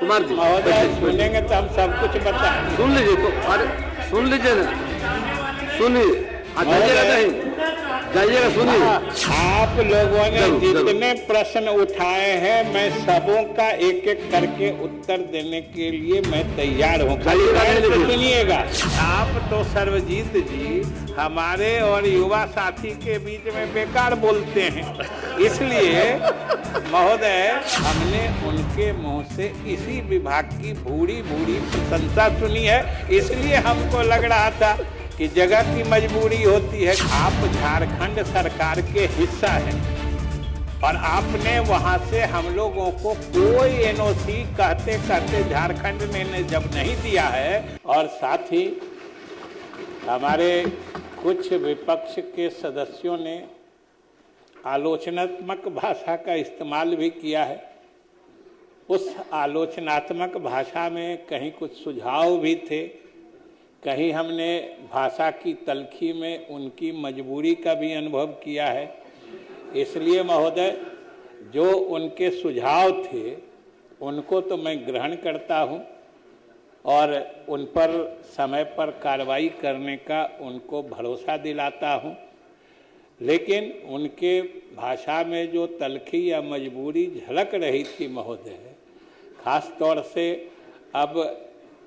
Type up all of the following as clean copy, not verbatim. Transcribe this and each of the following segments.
कुमार जी महोदय सुनेंगे तो हम सब कुछ बताएं। सुन लीजिए तो, अरे सुन लीजिए ना, सुनिए, जाइएगा नहीं, जाइएगा, सुनिए। आप लोगों ने जरूर, जितने प्रश्न उठाए हैं मैं सबों का एक एक करके उत्तर देने के लिए मैं तैयार हूँ। सुनिएगा, आप तो सर्वजीत जी हमारे और युवा साथी के बीच में बेकार बोलते हैं, इसलिए महोदय हमने उनके मुंह से इसी विभाग की भूरी भूरी प्रशंसा सुनी है, इसलिए हमको लग रहा था कि जगह की मजबूरी होती है। आप झारखंड सरकार के हिस्सा हैं और आपने वहां से हम लोगों को कोई एनओसी कहते कहते झारखंड ने जब नहीं दिया है, और साथ ही हमारे कुछ विपक्ष के सदस्यों ने आलोचनात्मक भाषा का इस्तेमाल भी किया है। उस आलोचनात्मक भाषा में कहीं कुछ सुझाव भी थे, कहीं हमने भाषा की तलखी में उनकी मजबूरी का भी अनुभव किया है। इसलिए महोदय जो उनके सुझाव थे उनको तो मैं ग्रहण करता हूं और उन पर समय पर कार्रवाई करने का उनको भरोसा दिलाता हूं, लेकिन उनके भाषा में जो तलखी या मजबूरी झलक रही थी महोदय, खास तौर से अब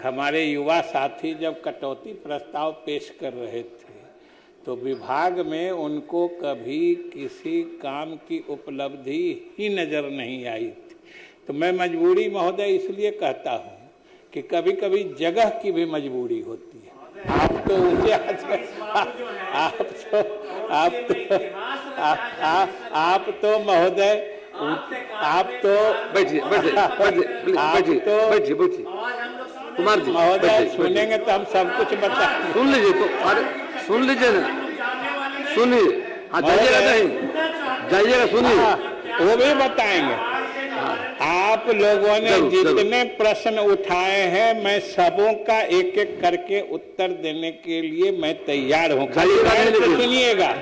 हमारे युवा साथी जब कटौती प्रस्ताव पेश कर रहे थे तो विभाग में उनको कभी किसी काम की उपलब्धि ही नज़र नहीं आई थी। तो मैं मजबूरी महोदय इसलिए कहता हूँ कि कभी कभी जगह की भी मजबूरी होती है। आप तो ऊँचे आप तो महोदय आप तो बैठिए, बैठिए, बैठिए, बैठिए, बैठिए, कुमार जी महोदय सुनेंगे तो हम सब कुछ बताएं। सुन लीजिए तो, अरे सुन लीजिए ना, सुनिए, जाइएगा नहीं, जाइएगा, सुनिए, वो भी बताएंगे। आप लोगों ने जितने प्रश्न उठाए हैं मैं सबों का एक एक करके उत्तर देने के लिए मैं तैयार हूँ। सुनिएगा,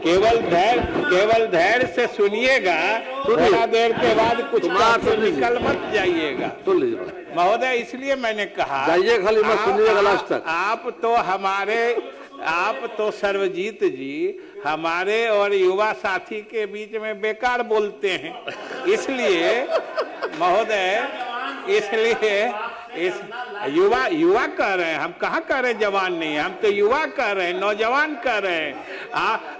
केवल धैर्य से सुनिएगा, थोड़ा देर के बाद कुछ निकल मत जाइएगा। सुन लीजिए महोदय, इसलिए मैंने कहा जाइए, खाली मत सुनिएगा लास्ट तक। आप तो सर्वजीत जी हमारे और युवा साथी के बीच में बेकार बोलते हैं, इसलिए महोदय, इसलिए इस युवा कह रहे हैं, हम कहाँ कह रहे हैं जवान नहीं है, हम तो युवा कह रहे हैं, नौजवान कह रहे हैं।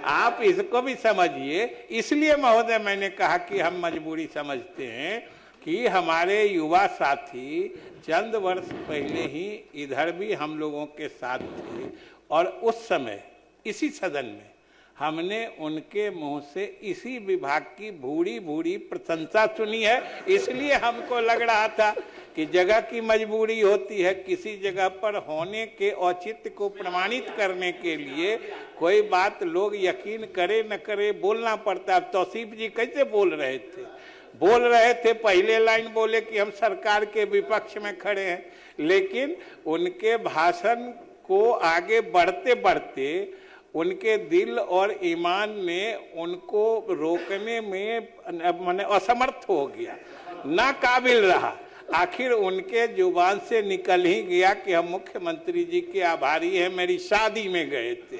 आप इसको भी समझिए। इसलिए महोदय मैंने कहा कि हम मजबूरी समझते हैं कि हमारे युवा साथी चंद वर्ष पहले ही इधर भी हम लोगों के साथ थे और उस समय इसी सदन में हमने उनके मुंह से इसी विभाग की भूरी भूरी प्रशंसा सुनी है, इसलिए हमको लग रहा था कि जगह की मजबूरी होती है। किसी जगह पर होने के औचित्य को प्रमाणित करने के लिए कोई बात लोग यकीन करे न करे बोलना पड़ता है। तौसीफ जी कैसे बोल रहे थे, पहले लाइन बोले कि हम सरकार के विपक्ष में खड़े हैं, लेकिन उनके भाषण को आगे बढ़ते बढ़ते उनके दिल और ईमान ने उनको रोकने में माने असमर्थ हो गया, नाकाबिल रहा। आखिर उनके जुबान से निकल ही गया कि हम मुख्यमंत्री जी के आभारी हैं, मेरी शादी में गए थे।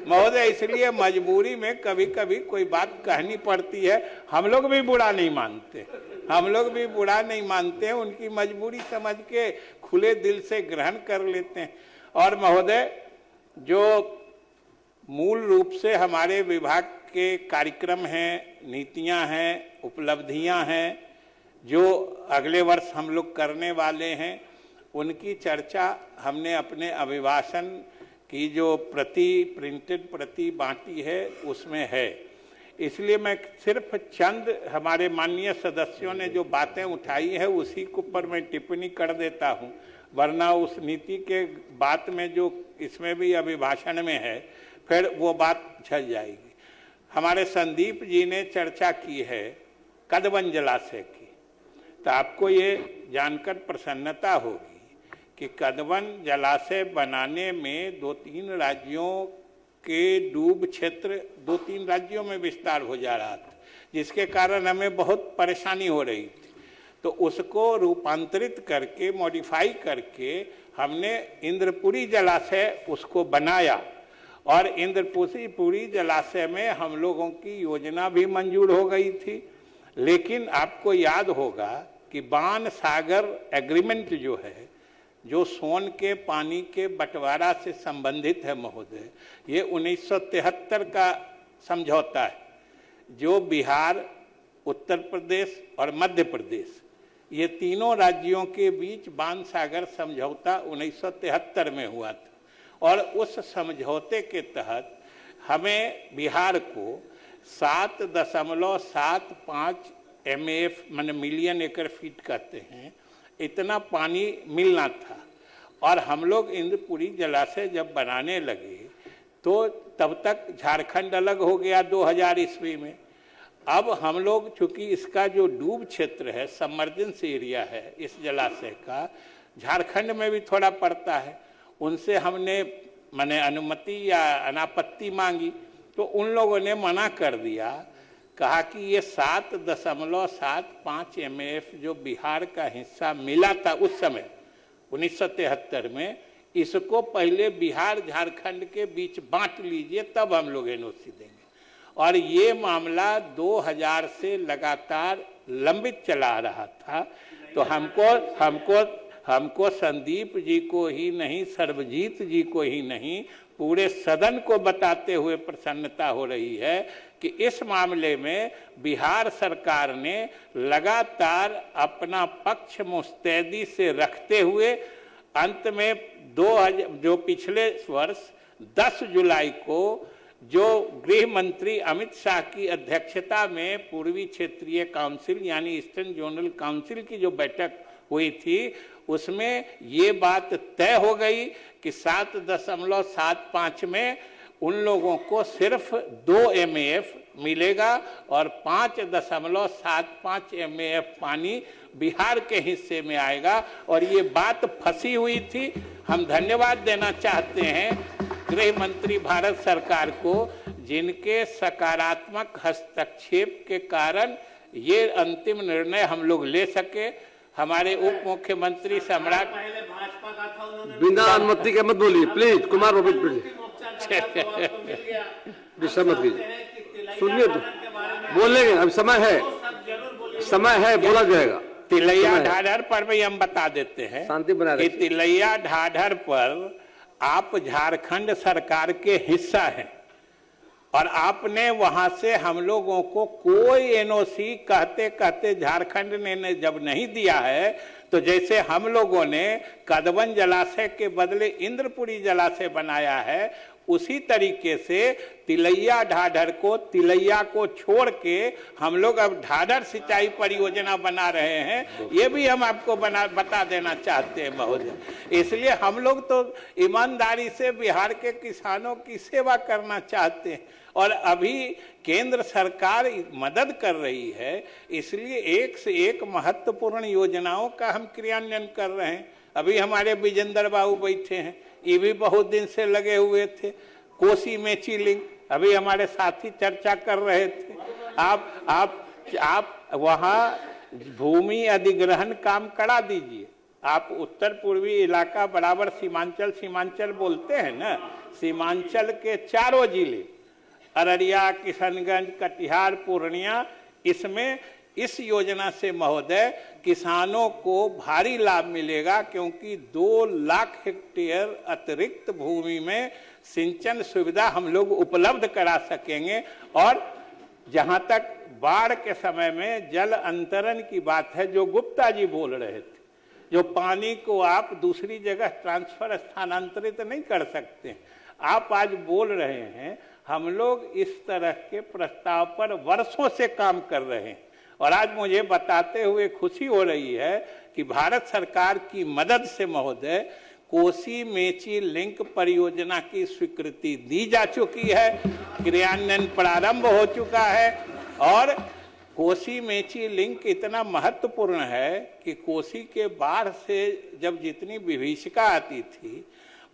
महोदय, इसलिए मजबूरी में कभी कभी कोई बात कहनी पड़ती है। हम लोग भी बुरा नहीं मानते हैं, उनकी मजबूरी समझ के खुले दिल से ग्रहण कर लेते हैं। और महोदय, जो मूल रूप से हमारे विभाग के कार्यक्रम हैं, नीतियां हैं, उपलब्धियां हैं, जो अगले वर्ष हम लोग करने वाले हैं, उनकी चर्चा हमने अपने अभिभाषण की जो प्रिंटेड प्रति बांटी है उसमें है। इसलिए मैं सिर्फ चंद हमारे माननीय सदस्यों ने जो बातें उठाई है उसी के ऊपर मैं टिप्पणी कर देता हूं, वरना उस नीति के बात में जो इसमें भी अभिभाषण में है फिर वो बात झड़ जाएगी। हमारे संदीप जी ने चर्चा की है कदवन जलाशय की, तो आपको ये जानकर प्रसन्नता होगी कि कदवन जलाशय बनाने में 2-3 राज्यों के डूब क्षेत्र 2-3 राज्यों में विस्तार हो जा रहा था, जिसके कारण हमें बहुत परेशानी हो रही थी। तो उसको रूपांतरित करके मॉडिफाई करके हमने इंद्रपुरी जलाशय उसको बनाया और इंद्रपुरी जलाशय में हम लोगों की योजना भी मंजूर हो गई थी। लेकिन आपको याद होगा कि बाण सागर एग्रीमेंट जो है, जो सोन के पानी के बंटवारा से संबंधित है महोदय, ये 1973 का समझौता है, जो बिहार, उत्तर प्रदेश और मध्य प्रदेश ये तीनों राज्यों के बीच बाण सागर समझौता 1973 में हुआ था। और उस समझौते के तहत हमें बिहार को 7.75 MAF माने मिलियन एकड़ फीट कहते हैं, इतना पानी मिलना था। और हम लोग इंद्रपुरी जलाशय जब बनाने लगे तो तब तक झारखंड अलग हो गया 2000 ईस्वी में। अब हम लोग चूंकि इसका जो डूब क्षेत्र है, सबमर्जेंस एरिया है इस जलाशय का, झारखंड में भी थोड़ा पड़ता है, उनसे हमने माने अनुमति या अनापत्ति मांगी तो उन लोगों ने मना कर दिया, कहा कि ये 7.75 MAF जो बिहार का हिस्सा मिला था उस समय 1973 में, इसको पहले बिहार झारखंड के बीच बांट लीजिए तब हम लोग NOC देंगे। और ये मामला 2000 से लगातार लंबित चला रहा था। तो हमको संदीप जी को ही नहीं, सर्वजीत जी को ही नहीं, पूरे सदन को बताते हुए प्रसन्नता हो रही है कि इस मामले में बिहार सरकार ने लगातार अपना पक्ष मुस्तैदी से रखते हुए अंत में जो पिछले वर्ष 10 जुलाई को जो गृह मंत्री अमित शाह की अध्यक्षता में पूर्वी क्षेत्रीय काउंसिल यानी ईस्टर्न जोनल काउंसिल की जो बैठक हुई थी, उसमें ये बात तय हो गई कि 7.75 में उन लोगों को सिर्फ 2 MAF मिलेगा और 5.75 MAF पानी बिहार के हिस्से में आएगा। और ये बात फंसी हुई थी। हम धन्यवाद देना चाहते हैं गृह मंत्री भारत सरकार को, जिनके सकारात्मक हस्तक्षेप के कारण ये अंतिम निर्णय हम लोग ले सके। हमारे उप मुख्यमंत्री सम्राट, बिना अनुमति के मत बोलिए प्लीज, कुमार रोबित प्लीज डिस्टर्ब मत कीजिए, सुनिए तो बोलेंगे, अब समय है, बोला जाएगा। तिलैया ढाढर पर भी हम बता देते हैं शांति बना कि तिलैया ढाढर पर आप झारखंड सरकार के हिस्सा हैं और आपने वहां से हम लोगों को कोई NOC कहते कहते झारखंड ने जब नहीं दिया है, तो जैसे हम लोगों ने कदवन जलाशय के बदले इंद्रपुरी जलाशय बनाया है, उसी तरीके से तिलैया ढाढर को, तिलैया को छोड़ के हम लोग अब ढाढर सिंचाई परियोजना बना रहे हैं। ये भी हम आपको बता देना चाहते हैं महोदय। इसलिए हम लोग तो ईमानदारी से बिहार के किसानों की सेवा करना चाहते हैं और अभी केंद्र सरकार मदद कर रही है, इसलिए एक से एक महत्वपूर्ण योजनाओं का हम क्रियान्वयन कर रहे हैं। अभी हमारे विजेंद्र बाबू बैठे हैं, ये भी बहुत दिन से लगे हुए थे। कोसी मेची लिंक अभी हमारे साथी चर्चा कर रहे थे। आप वहाँ भूमि अधिग्रहण काम करा दीजिए। आप उत्तर पूर्वी इलाका बराबर सीमांचल बोलते हैं ना, सीमांचल के चारों जिले अररिया, किशनगंज, कटिहार, पूर्णिया, इसमें इस योजना से महोदय किसानों को भारी लाभ मिलेगा, क्योंकि 2 लाख हेक्टेयर अतिरिक्त भूमि में सिंचन सुविधा हम लोग उपलब्ध करा सकेंगे। और जहां तक बाढ़ के समय में जल अंतरण की बात है, जो गुप्ता जी बोल रहे थे, जो पानी को आप दूसरी जगह ट्रांसफर स्थानांतरित नहीं कर सकते, आप आज बोल रहे हैं। हम लोग इस तरह के प्रस्ताव पर वर्षों से काम कर रहे हैं और आज मुझे बताते हुए खुशी हो रही है कि भारत सरकार की मदद से महोदय कोसी मेची लिंक परियोजना की स्वीकृति दी जा चुकी है, क्रियान्वयन प्रारंभ हो चुका है। और कोसी मेची लिंक इतना महत्वपूर्ण है कि कोसी के बाढ़ से जब जितनी विभीषिका आती थी,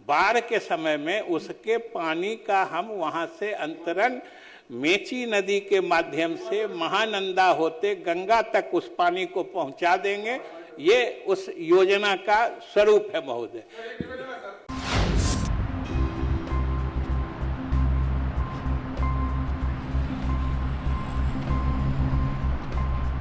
बाढ़ के समय में उसके पानी का हम वहां से अंतरण मेची नदी के माध्यम से महानंदा होते गंगा तक उस पानी को पहुंचा देंगे। ये उस योजना का स्वरूप है महोदय।